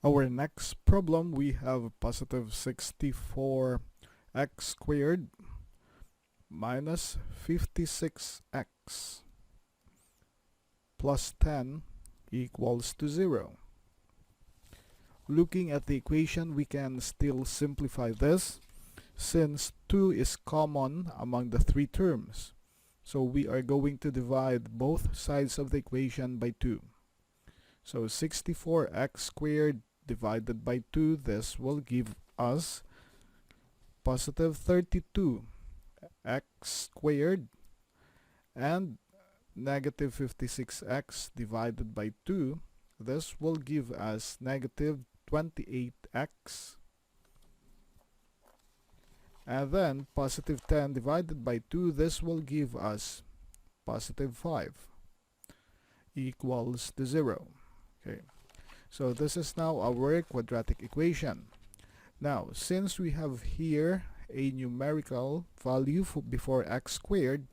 Our next problem, we have positive 64x squared minus 56x plus 10 equals to 0. Looking at the equation, we can still simplify this since 2 is common among the three terms. So we are going to divide both sides of the equation by 2. So 64x squared divided by 2, this will give us positive 32x squared, and negative 56x divided by 2, this will give us negative 28x, and then positive 10 divided by 2, this will give us positive 5 equals to 0. Okay, so this is now our quadratic equation. Now, since we have here a numerical value before x squared,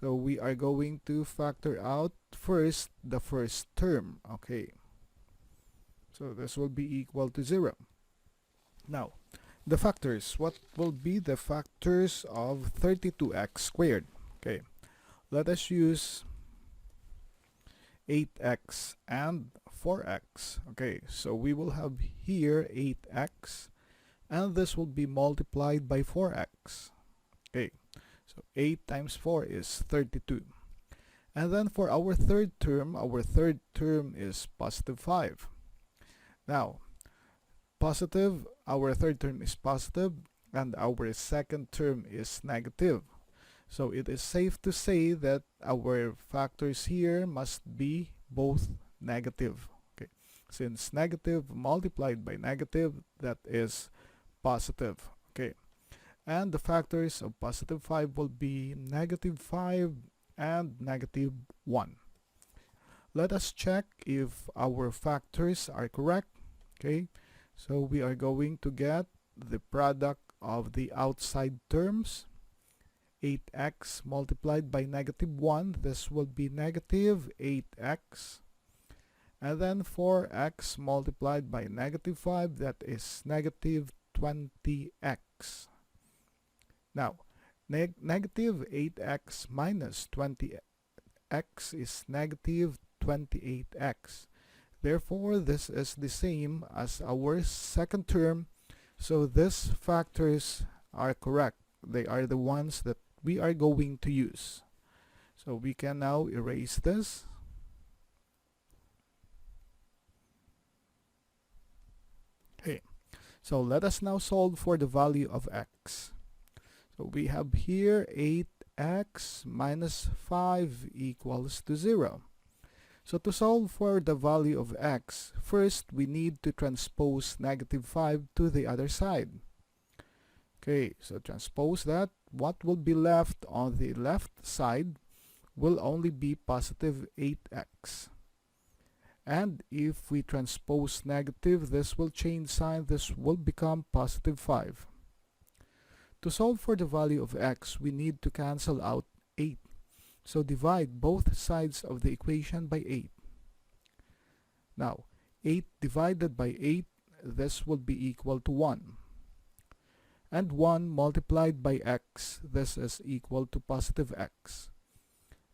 so we are going to factor out first the first term. Okay, so this will be equal to 0. Now, the factors. What will be the factors of 32x squared? Okay, let us use 8x and 4x. Okay, so we will have here 8x, and this will be multiplied by 4x. Okay, so 8 times 4 is 32. And then for our third term is positive 5. Now, our third term is positive, and our second term is negative. So it is safe to say that our factors here must be both negative. Okay, since negative multiplied by negative, that is positive. Okay, and the factors of positive 5 will be negative 5 and negative 1. Let us check if our factors are correct. Okay, so we are going to get the product of the outside terms. 8x multiplied by negative 1, this will be negative 8x. And then 4x multiplied by negative 5, that is negative 20x. Now, negative 8x minus 20x is negative 28x. Therefore, this is the same as our second term, so these factors are correct. They are the ones that we are going to use. So we can now erase this. Okay, so let us now solve for the value of x. So we have here 8x minus 5 equals to 0. So to solve for the value of x, first we need to transpose negative 5 to the other side. Okay, so transpose that. What will be left on the left side will only be positive 8x. And if we transpose negative, this will change sign. This will become positive 5. To solve for the value of x, we need to cancel out 8. So divide both sides of the equation by 8. Now, 8 divided by 8, this will be equal to 1. And 1 multiplied by x, this is equal to positive x.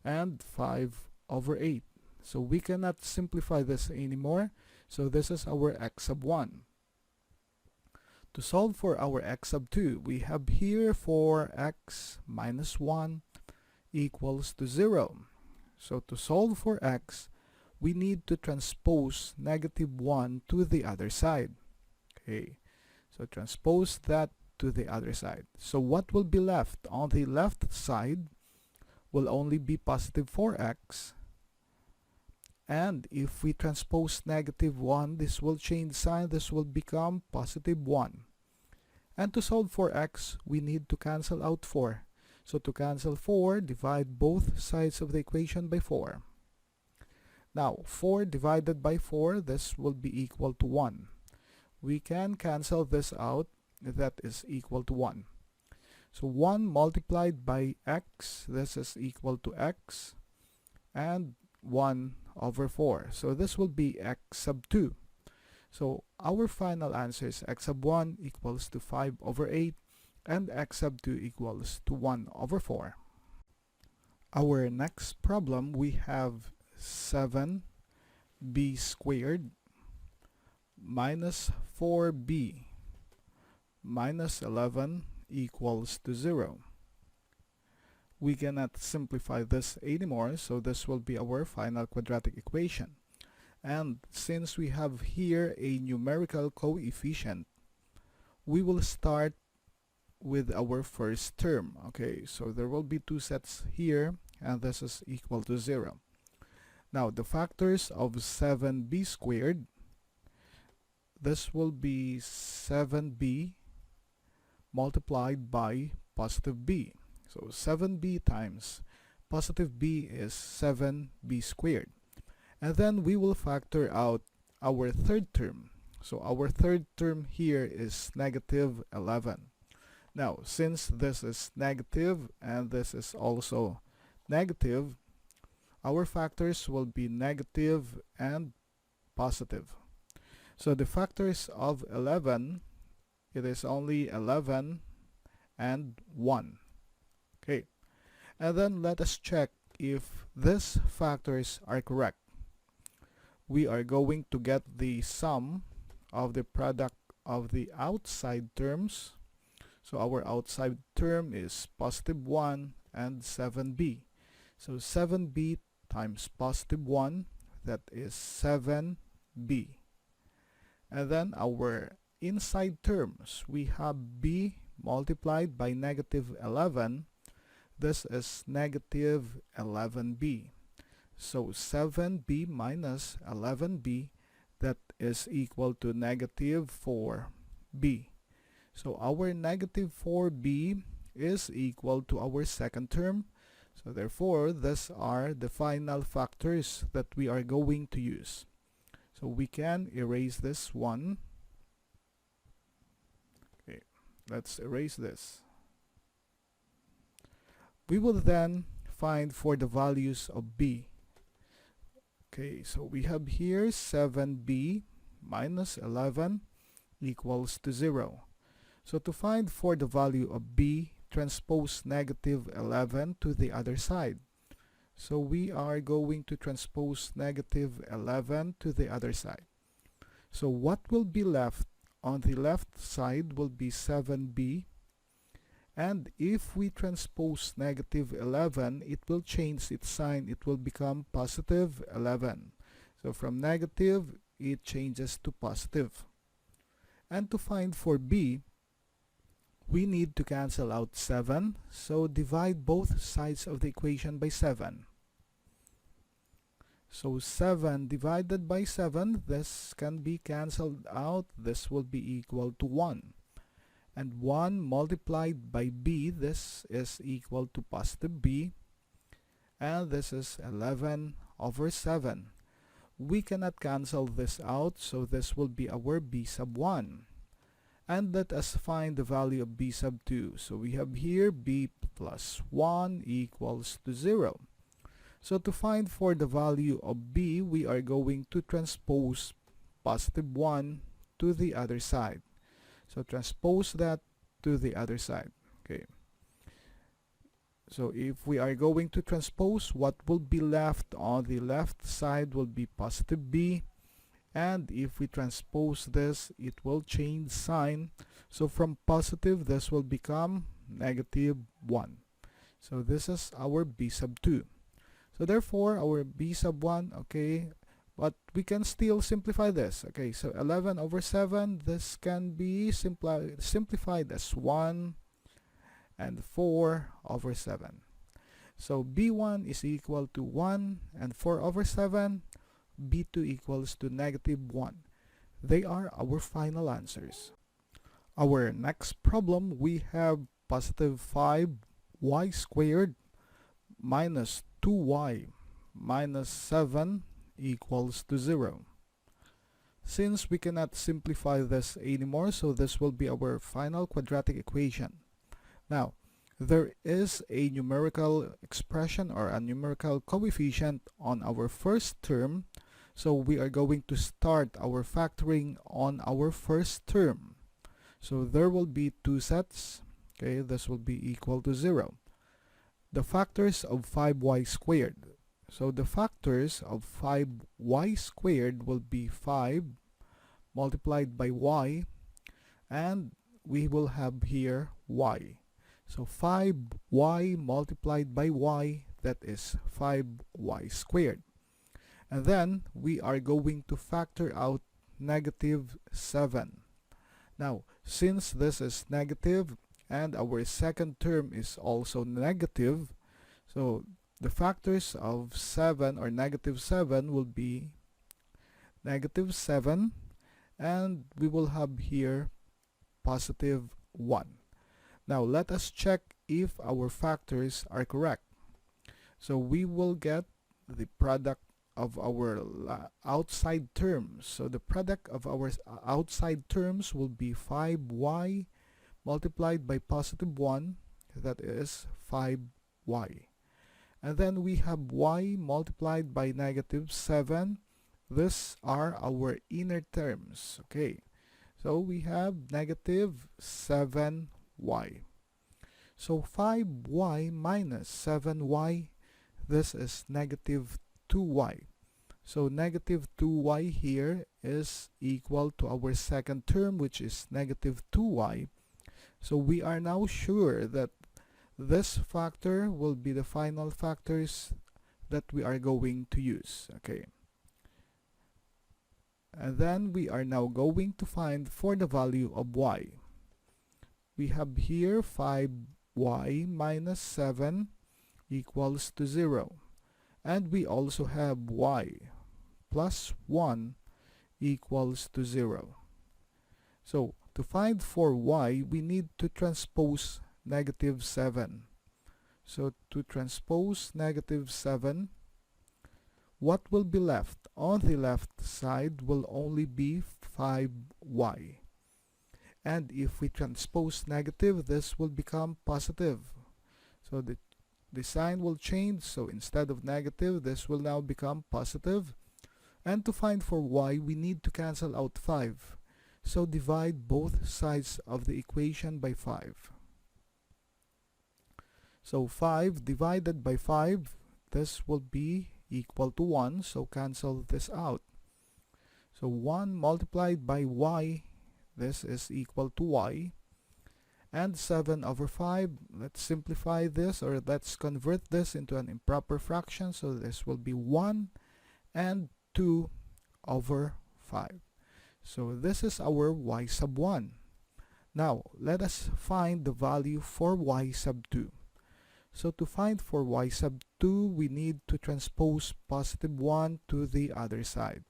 And 5 over 8. So we cannot simplify this anymore. So this is our x sub 1. To solve for our x sub 2, we have here 4x minus 1 equals to 0. So to solve for x, we need to transpose negative 1 to the other side. Okay, so transpose that to the other side. So what will be left on the left side will only be positive 4x. And if we transpose negative 1, this will change sign. This will become positive 1. And to solve for x, we need to cancel out 4. So to cancel 4, divide both sides of the equation by 4. Now, 4 divided by 4, this will be equal to 1. We can cancel this out. That is equal to 1. So 1 multiplied by x, this is equal to x. And 1 over 4. So this will be x sub 2. So our final answer is x sub 1 equals to 5 over 8 and x sub 2 equals to 1 over 4. Our next problem, we have 7b squared minus 4b minus 11 equals to 0. We cannot simplify this anymore, so this will be our final quadratic equation. And since we have here a numerical coefficient, we will start with our first term. Okay, so there will be two sets here, and this is equal to 0. Now, the factors of 7b squared, this will be 7b multiplied by positive b. So 7b times positive b is 7b squared. And then we will factor out our third term. So our third term here is negative 11. Now, since this is negative and this is also negative, our factors will be negative and positive. So the factors of 11, it is only 11 and 1. Okay, and then let us check if these factors are correct. We are going to get the sum of the product of the outside terms. So our outside term is positive 1 and 7b. So 7b times positive 1, that is 7b. And then our inside terms, we have b multiplied by negative 11. This is negative 11b. So 7b minus 11b, that is equal to negative 4b. So our negative 4b is equal to our second term. So therefore, these are the final factors that we are going to use. So we can erase this one. Okay, let's erase this. We will then find for the values of b. Okay, so we have here 7b minus 11 equals to 0. So to find for the value of b, transpose negative 11 to the other side. So we are going to transpose negative 11 to the other side. So what will be left on the left side will be 7b. And if we transpose negative 11, it will change its sign. It will become positive 11. So from negative, it changes to positive. And to find for b, we need to cancel out 7. So divide both sides of the equation by 7. So 7 divided by 7, this can be cancelled out. This will be equal to 1. And 1 multiplied by b, this is equal to positive b. And this is 11 over 7. We cannot cancel this out, so this will be our b sub 1. And let us find the value of b sub 2. So we have here b plus 1 equals to 0. So to find for the value of b, we are going to transpose positive 1 to the other side. So transpose that to the other side. Okay. So if we are going to transpose, what will be left on the left side will be positive b. And if we transpose this, it will change sign. So from positive, this will become negative 1. So this is our b sub 2. So therefore, our b sub 1, okay, but we can still simplify this. Okay, so 11 over 7, this can be simplified as 1 and 4 over 7. So b1 is equal to 1 and 4 over 7. b2 equals to negative 1. They are our final answers. Our next problem, we have positive 5y squared minus 2y minus 7 equals to 0. Since we cannot simplify this anymore, so this will be our final quadratic equation. Now, there is a numerical expression or a numerical coefficient on our first term. So we are going to start our factoring on our first term. So there will be two sets. Okay, this will be equal to 0. The factors of 5y squared. So the factors of 5y squared will be 5 multiplied by y, and we will have here y. So 5y multiplied by y, that is 5y squared. And then we are going to factor out negative 7. Now, since this is negative and our second term is also negative, so the factors of 7 or negative 7 will be negative 7, and we will have here positive 1. Now let us check if our factors are correct. So we will get the product of our outside terms. So the product of our outside terms will be 5y multiplied by positive 1, that is 5y. And then we have y multiplied by negative 7. These are our inner terms. Okay, so we have negative 7y. So 5y minus 7y, this is negative 2y. So negative 2y here is equal to our second term, which is negative 2y. So we are now sure that this factor will be the final factors that we are going to use. Okay. And then we are now going to find for the value of y. We have here 5y minus 7 equals to 0. And we also have y plus 1 equals to 0. So to find for y, we need to transpose negative 7. So to transpose negative 7, what will be left? On the left side will only be 5y. And if we transpose negative, this will become positive. So the sign will change. So instead of negative, this will now become positive. And to find for y, we need to cancel out 5. So divide both sides of the equation by 5. So 5 divided by 5, this will be equal to 1, so cancel this out. So 1 multiplied by y, this is equal to y. And 7 over 5, let's simplify this, or let's convert this into an improper fraction. So this will be 1 and 2 over 5. So this is our y sub 1. Now let us find the value for y sub 2. So to find for y sub 2, we need to transpose positive 1 to the other side.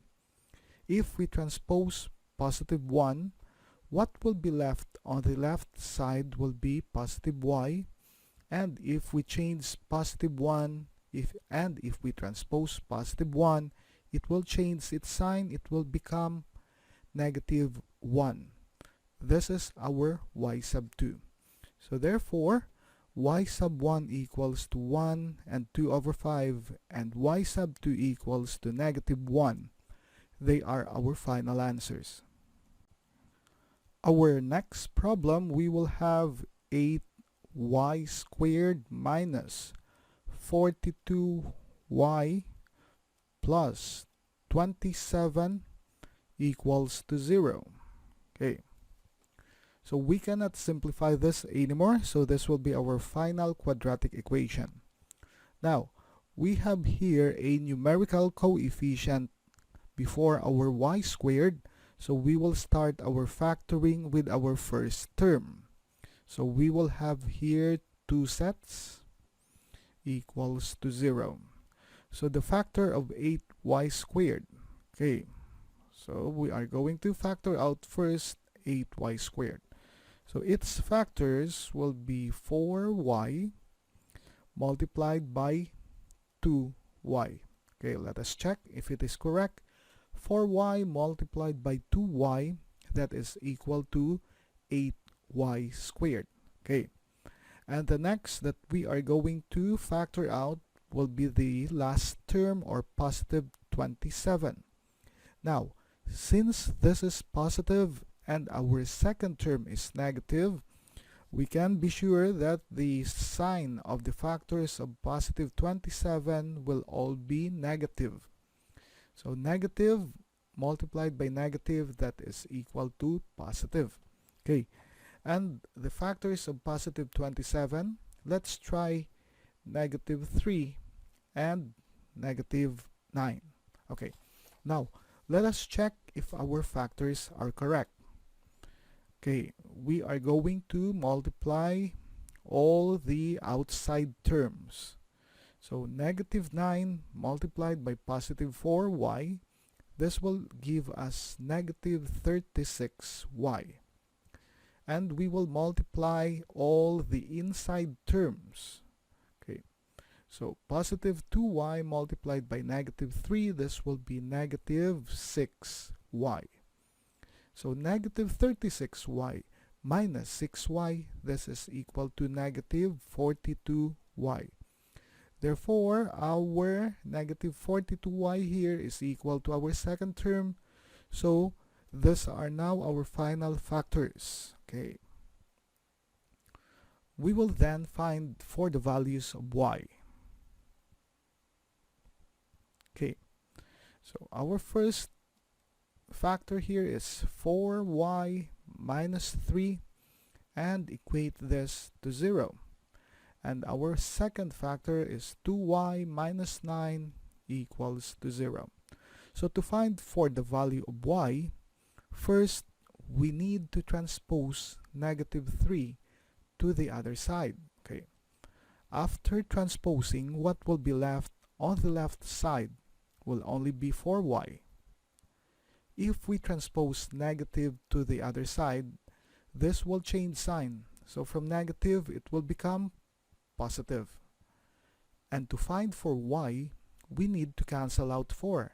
If we transpose positive 1, what will be left on the left side will be positive y. And if we change positive 1, if we transpose positive 1, it will change its sign. It will become negative 1. This is our y sub 2. So therefore, y sub 1 equals to 1 and 2 over 5, and y sub 2 equals to negative 1. They are our final answers. Our next problem, we will have 8y squared minus 42y plus 27 equals to 0. Okay. So we cannot simplify this anymore, so this will be our final quadratic equation. Now, we have here a numerical coefficient before our y squared, so we will start our factoring with our first term. So we will have here 2 sets equals to 0. So the factor of 8y squared. Okay, so we are going to factor out first 8y squared. So its factors will be 4y multiplied by 2y. Okay, let us check if it is correct. 4y multiplied by 2y, that is equal to 8y squared. Okay, and the next that we are going to factor out will be the last term, or positive 27. Now, since this is positive and our second term is negative, we can be sure that the sign of the factors of positive 27 will all be negative. So negative multiplied by negative, that is equal to positive. Okay, and the factors of positive 27, let's try negative 3 and negative 9. Okay, now let us check if our factors are correct. Okay, we are going to multiply all the outside terms. So negative 9 multiplied by positive 4y, this will give us negative 36y. And we will multiply all the inside terms. Okay, so positive 2y multiplied by negative 3, this will be negative 6y. So negative 36y minus 6y, this is equal to negative 42y. Therefore, our negative 42y here is equal to our second term. So these are now our final factors. Okay. We will then find for the values of y. Okay. So our first factor here is 4y minus 3 and equate this to 0. And our second factor is 2y minus 9 equals to 0. So to find for the value of y, first we need to transpose negative 3 to the other side. Okay. After transposing, what will be left on the left side will only be 4y. If we transpose negative to the other side, this will change sign. So from negative, it will become positive. And to find for y, we need to cancel out 4.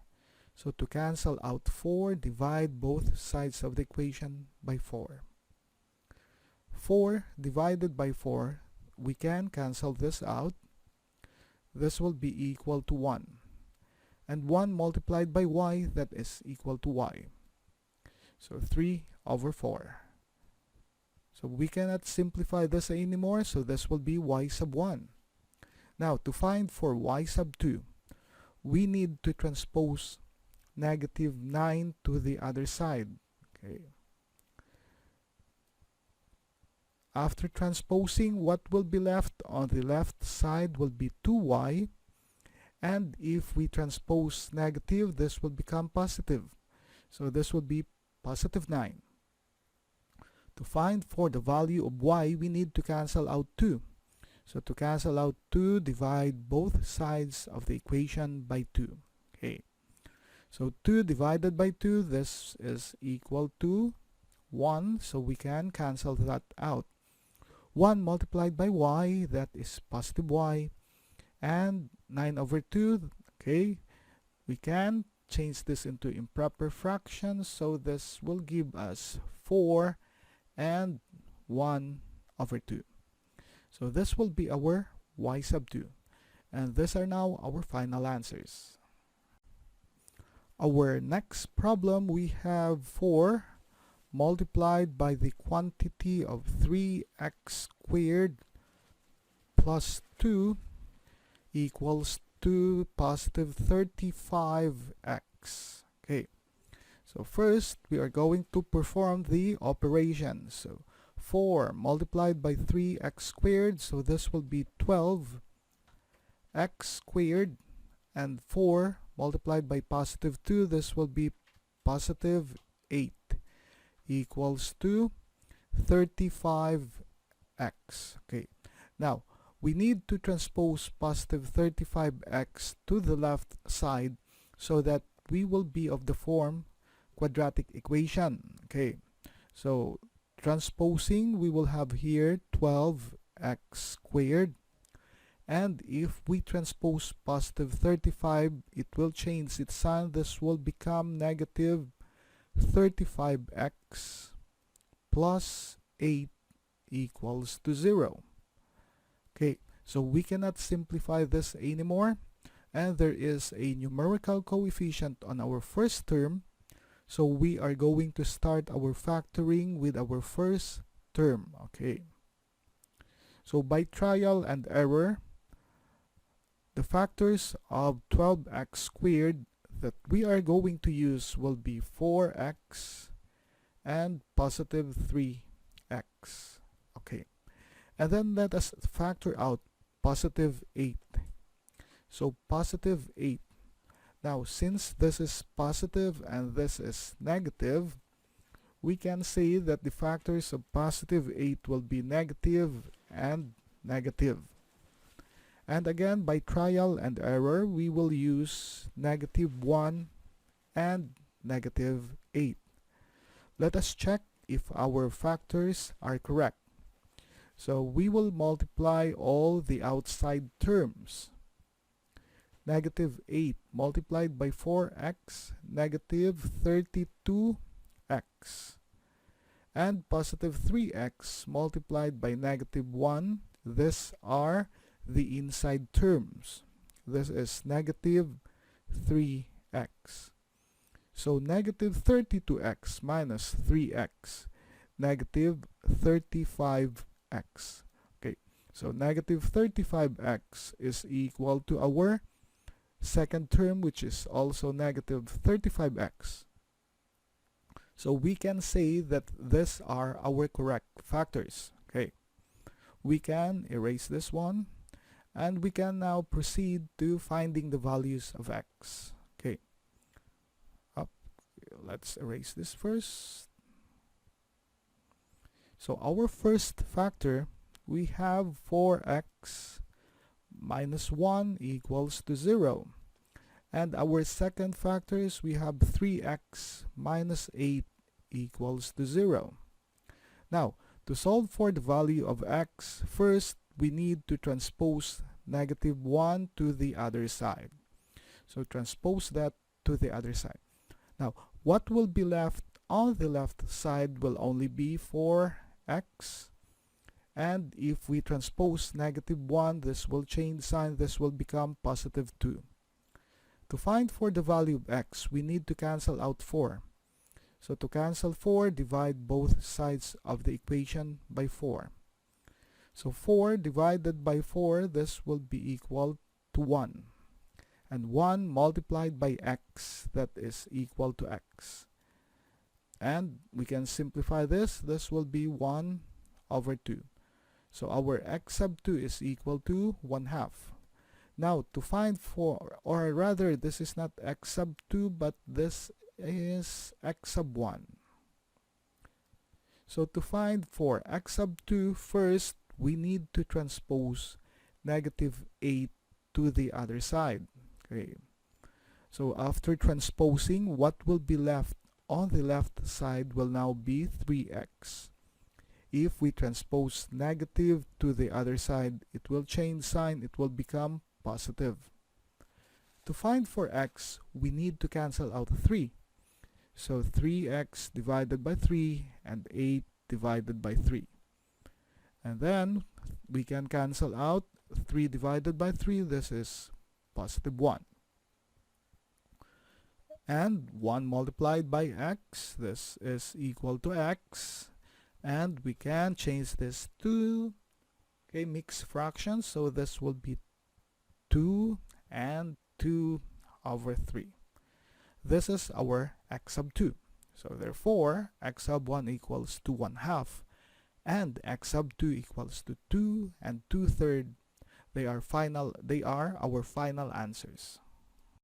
So to cancel out 4, divide both sides of the equation by 4. 4 divided by 4, we can cancel this out. This will be equal to 1. And 1 multiplied by y, that is equal to y. So 3 over 4. So we cannot simplify this anymore, so this will be y sub 1. Now to find for y sub 2, we need to transpose negative 9 to the other side. Okay. After transposing, what will be left on the left side will be 2y. And if we transpose negative, this will become positive. So this will be positive 9. To find for the value of y, we need to cancel out 2. So to cancel out 2, divide both sides of the equation by 2. Okay. So 2 divided by 2, this is equal to 1. So we can cancel that out. 1 multiplied by y, that is positive y. And 9 over 2, okay, we can change this into improper fractions, so this will give us 4 and 1 over 2. So this will be our y sub 2. And these are now our final answers. Our next problem, we have 4 multiplied by the quantity of 3x squared plus 2 equals to positive 35x. Okay, so first we are going to perform the operation. So 4 multiplied by 3x squared, so this will be 12x squared, and 4 multiplied by positive 2, this will be positive 8 equals to 35x. Okay, now we need to transpose positive 35x to the left side so that we will be of the form quadratic equation. Okay, so transposing, we will have here 12x squared, and if we transpose positive 35, it will change its sign. This will become negative 35x plus 8 equals to 0. Okay, so we cannot simplify this anymore, and there is a numerical coefficient on our first term, So we are going to start our factoring with our first term. Okay. So by trial and error, the factors of 12x squared that we are going to use will be 4x and positive 3x. Okay. And then let us factor out positive 8. So positive 8. Now, since this is positive and this is negative, we can say that the factors of positive 8 will be negative and negative. And again, by trial and error, we will use negative 1 and negative 8. Let us check if our factors are correct. So we will multiply all the outside terms. Negative 8 multiplied by 4x, negative 32x. And positive 3x multiplied by negative 1. These are the inside terms. This is negative 3x. So negative 32x minus 3x, negative 35x. Okay, so negative 35x is equal to our second term, which is also negative 35x. So we can say that these are our correct factors. Okay, we can erase this one, and we can now proceed to finding the values of x. Okay, let's erase this first. So our first factor, we have 4x minus 1 equals to 0. And our second factors, we have 3x minus 8 equals to 0. Now, to solve for the value of x, first we need to transpose negative 1 to the other side. So transpose that to the other side. Now, what will be left on the left side will only be 4x. And if we transpose negative 1, this will change sign. This will become positive 2. To find for the value of x, we need to cancel out 4. So to cancel 4, divide both sides of the equation by 4. So 4 divided by 4, this will be equal to 1. And 1 multiplied by x, that is equal to x. And we can simplify this. This will be 1 over 2. So our x sub 2 is equal to 1/2. Now to find 4, or rather this is not x sub 2, but this is x sub 1. So to find for x sub 2, first we need to transpose negative 8 to the other side. Okay. So after transposing, what will be left on the left side will now be 3x. If we transpose negative to the other side, it will change sign. It will become positive. To find for x, we need to cancel out 3. So 3x divided by 3 and 8 divided by 3. And then we can cancel out 3 divided by 3. This is positive 1. And 1 multiplied by x, this is equal to x. And we can change this to mixed fractions. So this will be 2 and 2 over 3. This is our x sub 2. So therefore, x sub 1 equals to 1/2. And x sub 2 equals to 2 and 2/3. They are our final answers.